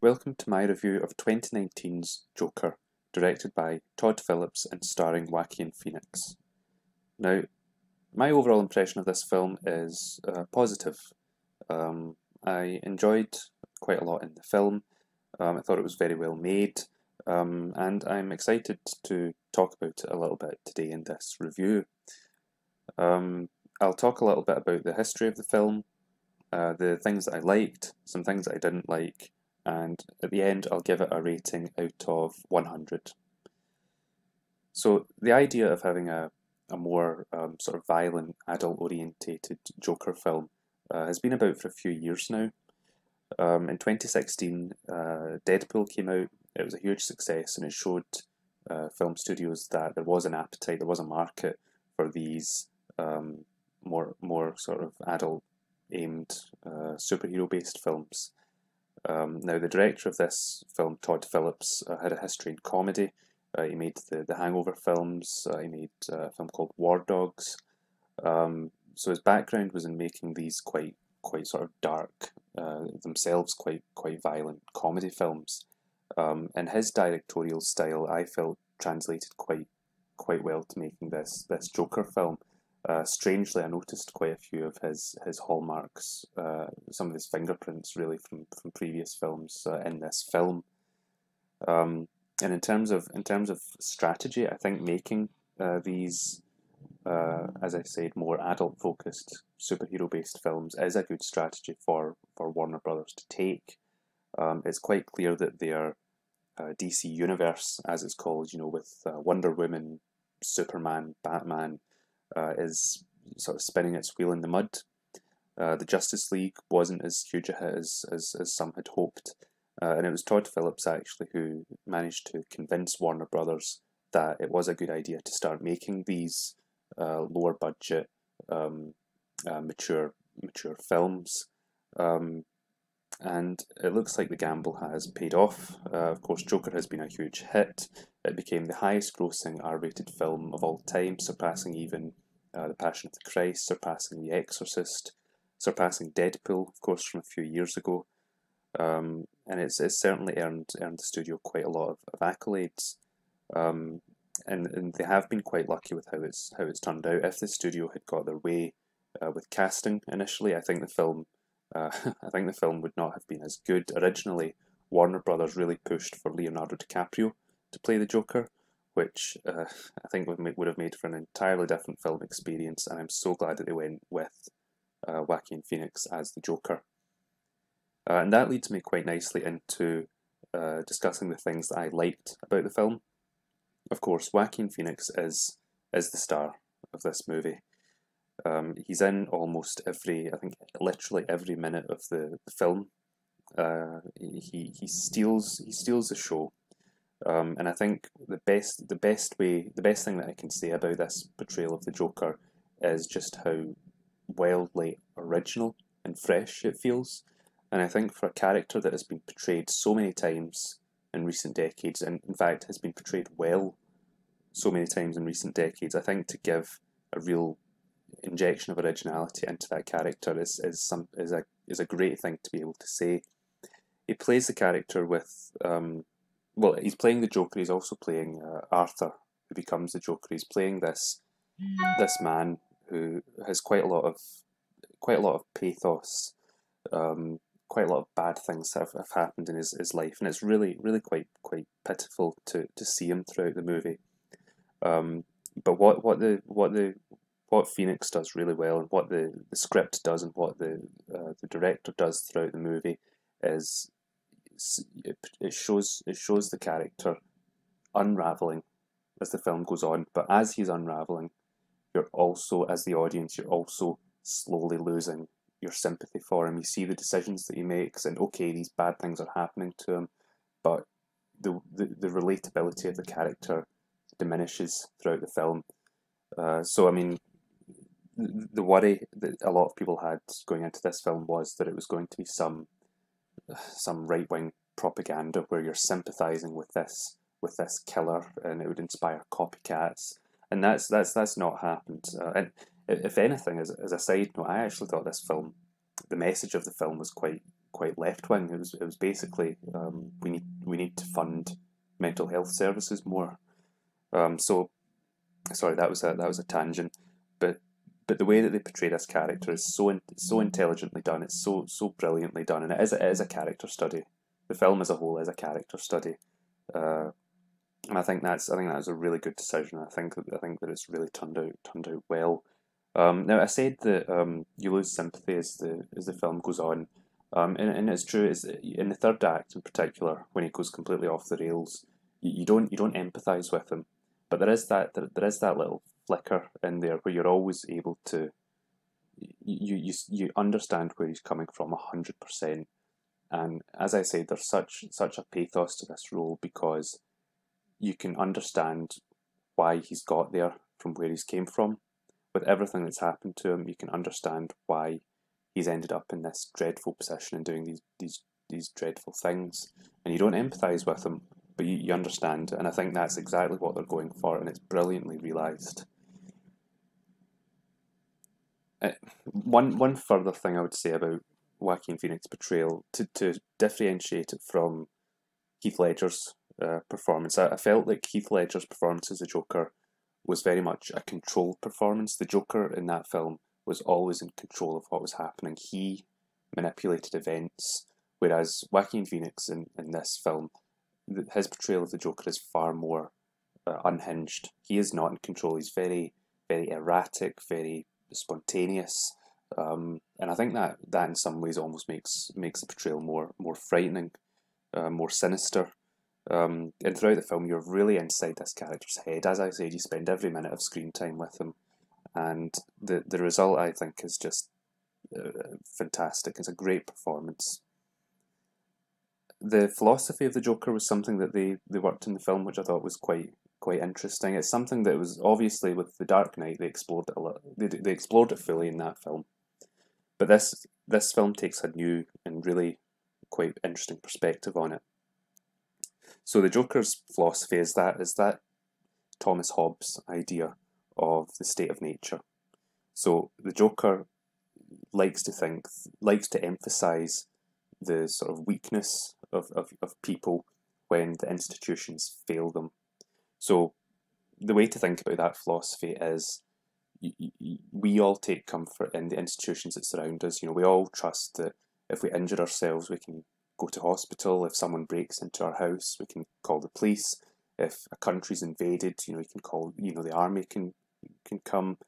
Welcome to my review of 2019's Joker, directed by Todd Philips and starring Joaquin Phoenix. Now, my overall impression of this film is positive. I enjoyed quite a lot in the film. I thought it was very well made, and I'm excited to talk about it a little bit today in this review. I'll talk a little bit about the history of the film, the things that I liked, some things that I didn't like, and at the end I'll give it a rating out of 100. So the idea of having a more sort of violent, adult-orientated Joker film has been about for a few years now. In 2016, Deadpool came out. It was a huge success, and it showed film studios that there was an appetite, there was a market for these more sort of adult-aimed superhero-based films. Now, the director of this film, Todd Phillips, had a history in comedy. He made the Hangover films. He made a film called War Dogs. So his background was in making these quite sort of dark, themselves quite violent comedy films. And his directorial style, I felt, translated quite well to making this Joker film. Strangely, I noticed quite a few of his hallmarks, some of his fingerprints, really from previous films in this film. And in terms of strategy, I think making these, as I said, more adult-focused superhero-based films is a good strategy for Warner Brothers to take. It's quite clear that their DC Universe, as it's called, with Wonder Woman, Superman, Batman, is sort of spinning its wheel in the mud. The Justice League wasn't as huge a hit as some had hoped, and it was Todd Phillips actually who managed to convince Warner Brothers that it was a good idea to start making these lower budget, mature films. And it looks like the gamble has paid off. Of course, Joker has been a huge hit. It became the highest grossing R-rated film of all time, surpassing even The Passion of the Christ, surpassing The Exorcist, surpassing Deadpool, of course, from a few years ago. And it's certainly earned the studio quite a lot of accolades. And they have been quite lucky with how it's turned out. If the studio had got their way with casting initially, I think the film would not have been as good. Originally, Warner Brothers really pushed for Leonardo DiCaprio to play the Joker, which I think would have made for an entirely different film experience, and I'm so glad that they went with Joaquin Phoenix as the Joker. And that leads me quite nicely into discussing the things that I liked about the film. Of course, Joaquin Phoenix is the star of this movie. He's in almost I think literally every minute of the film. He steals the show, and I think the best thing that I can say about this portrayal of the Joker is just how wildly original and fresh it feels. And I think for a character that has been portrayed so many times in recent decades, and in fact has been portrayed well so many times in recent decades, I think to give a real injection of originality into that character is a great thing to be able to say. He plays the character with he's playing the Joker. He's also playing Arthur, who becomes the Joker. He's playing this man who has quite a lot of pathos, quite a lot of bad things have happened in his life, and it's really quite pitiful to see him throughout the movie. But what Phoenix does really well, and what the script does, and what the director does throughout the movie is it shows the character unraveling as the film goes on. But as he's unraveling, you're also, as the audience, you're also slowly losing your sympathy for him. You see the decisions that he makes, and okay, these bad things are happening to him, but the relatability of the character diminishes throughout the film. So I mean, the worry that a lot of people had going into this film was that it was going to be some right-wing propaganda where you're sympathising with this killer, and it would inspire copycats, and that's not happened. And if anything, as a side note, I actually thought this film, the message of the film was quite quite left wing. It was basically we need to fund mental health services more. So sorry, that was a tangent, but the way that they portray this character is so intelligently done. It's so brilliantly done, and it is a character study. The film as a whole is a character study, and I think that was a really good decision. I think that it's really turned out well. Now I said that you lose sympathy as the film goes on, and it's true. Is in the third act in particular when he goes completely off the rails, you don't empathise with him, but there is that little flicker in there where you're always able to you understand where he's coming from 100%. And as I said, there's such a pathos to this role because you can understand why he's got there from where he's came from. With everything that's happened to him, you can understand why he's ended up in this dreadful position and doing these dreadful things. And you don't empathise with him, but you understand. And I think that's exactly what they're going for, and it's brilliantly realised. One further thing I would say about Joaquin Phoenix's portrayal, to differentiate it from Heath Ledger's performance, I felt like Heath Ledger's performance as the Joker was very much a controlled performance. The Joker in that film was always in control of what was happening. He manipulated events, whereas Joaquin Phoenix in this film, his portrayal of the Joker is far more unhinged. He is not in control. He's very, very erratic, very spontaneous, and I think that in some ways almost makes the portrayal more frightening, more sinister. And throughout the film, you're really inside this character's head. As I said, you spend every minute of screen time with him, and the result, I think, is just fantastic. It's a great performance. The philosophy of the Joker was something that they worked in the film, which I thought was quite interesting. It's something that was obviously with The Dark Knight they explored it a lot. They explored it fully in that film, but this film takes a new and really quite interesting perspective on it. So the Joker's philosophy is that Thomas Hobbes' idea of the state of nature. So the Joker likes to emphasize the sort of weakness of people when the institutions fail them. So the way to think about that philosophy is we all take comfort in the institutions that surround us. We all trust that if we injure ourselves, we can go to hospital. If someone breaks into our house, we can call the police. If a country's invaded, we can call, the army can come.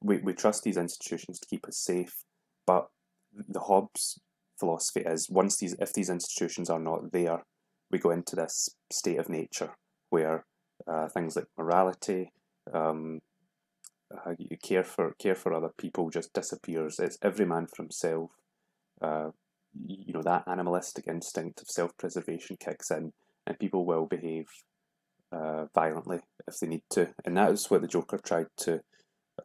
We trust these institutions to keep us safe. But the Hobbes philosophy is if these institutions are not there, we go into this state of nature where things like morality, you care for other people just disappears. It's every man for himself. That animalistic instinct of self-preservation kicks in, and people will behave violently if they need to. And that is what the Joker tried to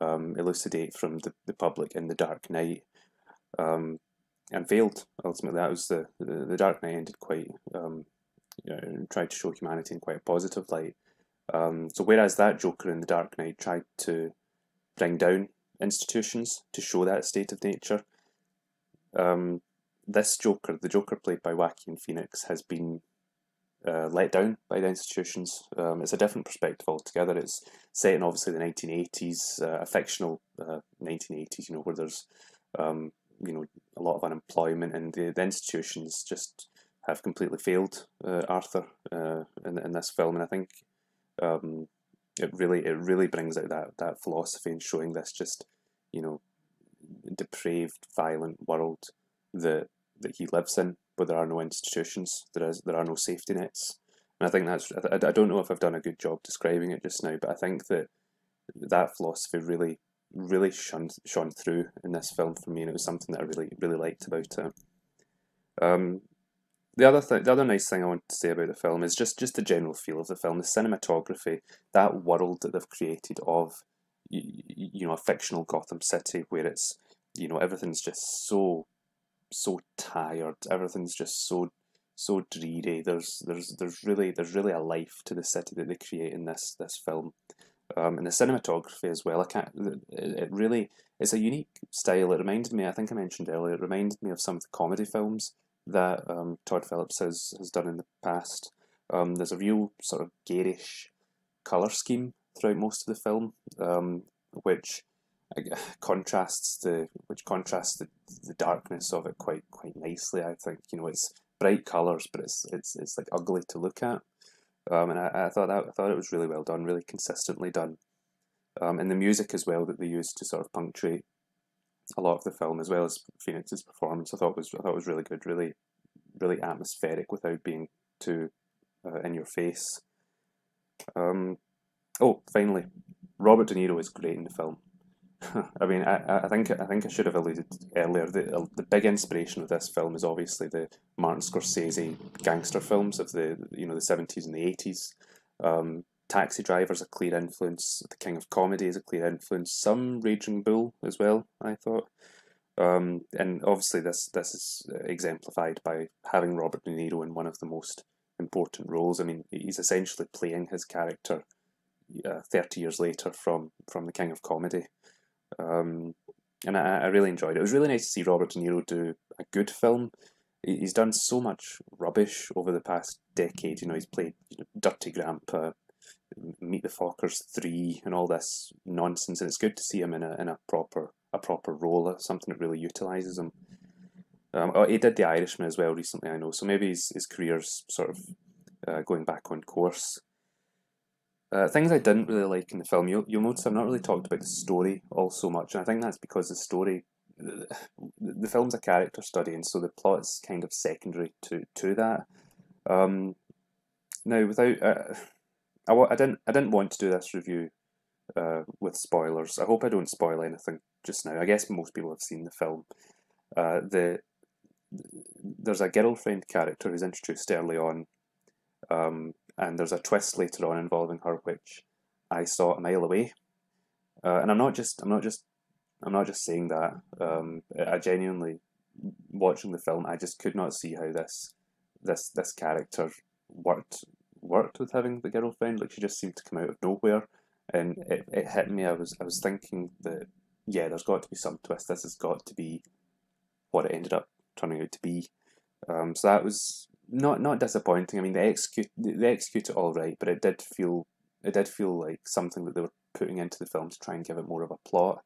elucidate from the public in The Dark Knight, and failed. Ultimately, that was the Dark Knight ended quite tried to show humanity in quite a positive light. So whereas that Joker in The Dark Knight tried to bring down institutions to show that state of nature, this Joker, the Joker played by Joaquin Phoenix, has been let down by the institutions. It's a different perspective altogether. It's set in obviously the 1980s, a fictional 1980s, where there's a lot of unemployment, and the institutions just have completely failed Arthur in this film. And I think it really brings out that philosophy in showing this just depraved, violent world that he lives in, where there are no institutions, there are no safety nets. And I think I don't know if I've done a good job describing it just now, but I think that philosophy really shone through in this film for me, and it was something that I really liked about it. The other nice thing I want to say about the film is just the general feel of the film, the cinematography, that world that they've created of a fictional Gotham City where it's everything's just so tired, everything's just so dreary. There's really a life to the city that they create in this film. And the cinematography as well. It's a unique style. It reminded me, I think I mentioned earlier, it reminded me of some of the comedy films that Todd Phillips has done in the past. There's a real sort of garish colour scheme throughout most of the film, which contrasts the darkness of it quite nicely. I think it's bright colours, but it's like ugly to look at. And I thought it was really well done, really consistently done. And the music as well that they used to sort of punctuate a lot of the film, as well as Phoenix's performance, I thought was really good, really atmospheric without being too in your face. Oh, finally, Robert De Niro is great in the film. I mean, I think I should have alluded earlier. The big inspiration of this film is obviously the Martin Scorsese gangster films of the 70s and the 80s. Taxi Driver's a clear influence. The King of Comedy is a clear influence. Some Raging Bull as well, I thought. And obviously this is exemplified by having Robert De Niro in one of the most important roles. I mean, he's essentially playing his character 30 years later from The King of Comedy. And I really enjoyed it. It was really nice to see Robert De Niro do a good film. He's done so much rubbish over the past decade. He's played Dirty Grandpa, Meet the Fockers 3, and all this nonsense. And it's good to see him in a proper role, something that really utilises him. He did The Irishman as well recently, I know. So maybe his career's sort of going back on course. Things I didn't really like in the film, you'll notice I've not really talked about the story all so much, and I think that's because the film's a character study, and so the plot is kind of secondary to that. Now, without I didn't want to do this review with spoilers. I hope I don't spoil anything just now. I guess most people have seen the film. There's a girlfriend character who's introduced early on. And there's a twist later on involving her, which I saw a mile away. And I'm not just saying that. I genuinely, watching the film, I just could not see how this character worked with having the girlfriend. Like, she just seemed to come out of nowhere, and it hit me. I was thinking that, yeah, there's got to be some twist. This has got to be what it ended up turning out to be. So that was not disappointing. I mean, they execute it all right, but it did feel like something that they were putting into the film to try and give it more of a plot,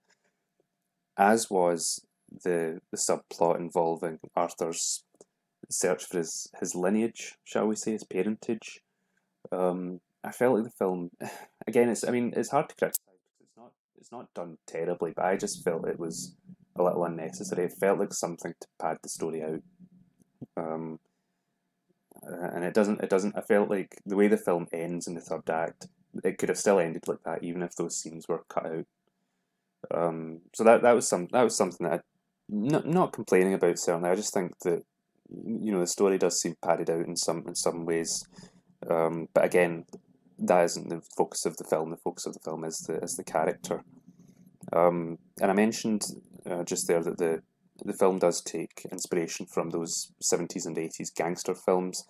as was the subplot involving Arthur's search for his lineage, shall we say, his parentage. I felt like the film, again, it's hard to criticize because it's not done terribly, but I just felt it was a little unnecessary. It felt like something to pad the story out. And it doesn't. I felt like the way the film ends in the third act, it could have still ended like that, even if those scenes were cut out. So that was something that not complaining about, certainly. I just think that the story does seem padded out in some ways. But again, that isn't the focus of the film. The focus of the film is the character. And I mentioned just there that the film does take inspiration from those 70s and 80s gangster films.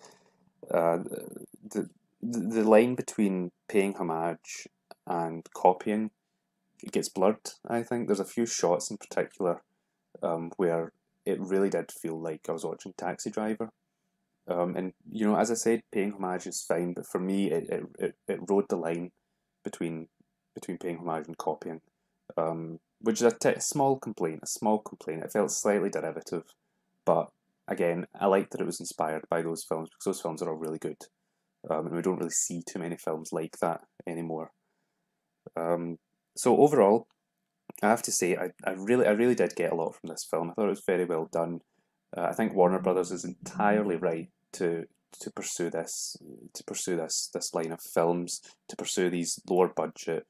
The line between paying homage and copying gets blurred, I think. There's a few shots in particular where it really did feel like I was watching Taxi Driver. And, as I said, paying homage is fine, but for me, it rode the line between paying homage and copying. Which is a small complaint. It felt slightly derivative, but again, I liked that it was inspired by those films because those films are all really good, and we don't really see too many films like that anymore. So overall, I have to say, I really did get a lot from this film. I thought it was very well done. I think Warner Brothers is entirely right to pursue this line of films, to pursue these lower budget,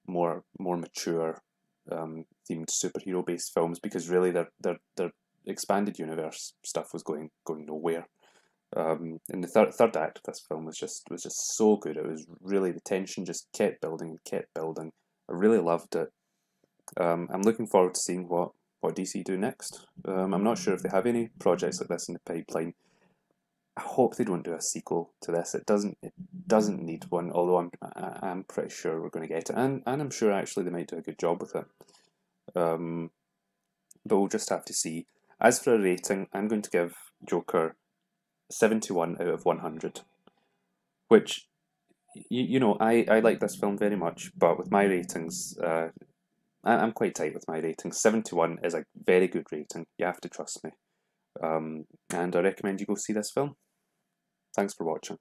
more mature themed superhero based films, because really their expanded universe stuff was going nowhere. And the third act of this film was just so good. It was really, the tension just kept building and kept building. I really loved it. I'm looking forward to seeing what DC do next. I'm not sure if they have any projects like this in the pipeline. I hope they don't do a sequel to this. It doesn't need one, although I'm pretty sure we're going to get it, and I'm sure actually they might do a good job with it. But we'll just have to see. As for a rating, I'm going to give Joker 71 out of 100, which, I like this film very much, but with my ratings, I'm quite tight with my ratings. 71 is a very good rating. You have to trust me. And I recommend you go see this film. Thanks for watching.